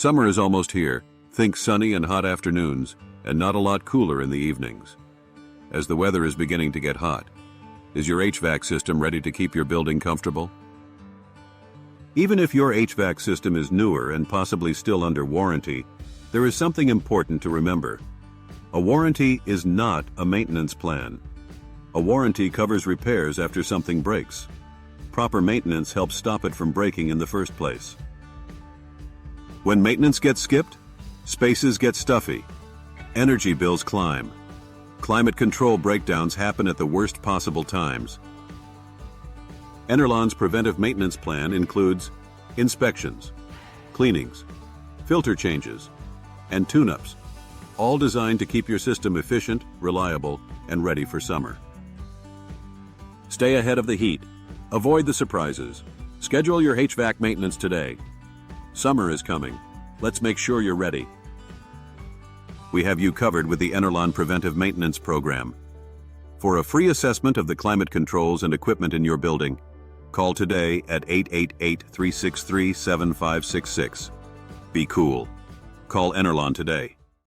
Summer is almost here. Think sunny and hot afternoons, and not a lot cooler in the evenings. As the weather is beginning to get hot, is your HVAC system ready to keep your building comfortable? Even if your HVAC system is newer and possibly still under warranty, there is something important to remember. A warranty is not a maintenance plan. A warranty covers repairs after something breaks. Proper maintenance helps stop it from breaking in the first place. When maintenance gets skipped, spaces get stuffy, energy bills climb. Climate control breakdowns happen at the worst possible times. Enerlon's preventive maintenance plan includes inspections, cleanings, filter changes, and tune-ups, all designed to keep your system efficient, reliable, and ready for summer. Stay ahead of the heat. Avoid the surprises. Schedule your HVAC maintenance today. Summer is coming. Let's make sure you're ready. We have you covered with the Enerlon Preventive Maintenance Program. For a free assessment of the climate controls and equipment in your building, call today at 888-363-7566. Be cool. Call Enerlon today.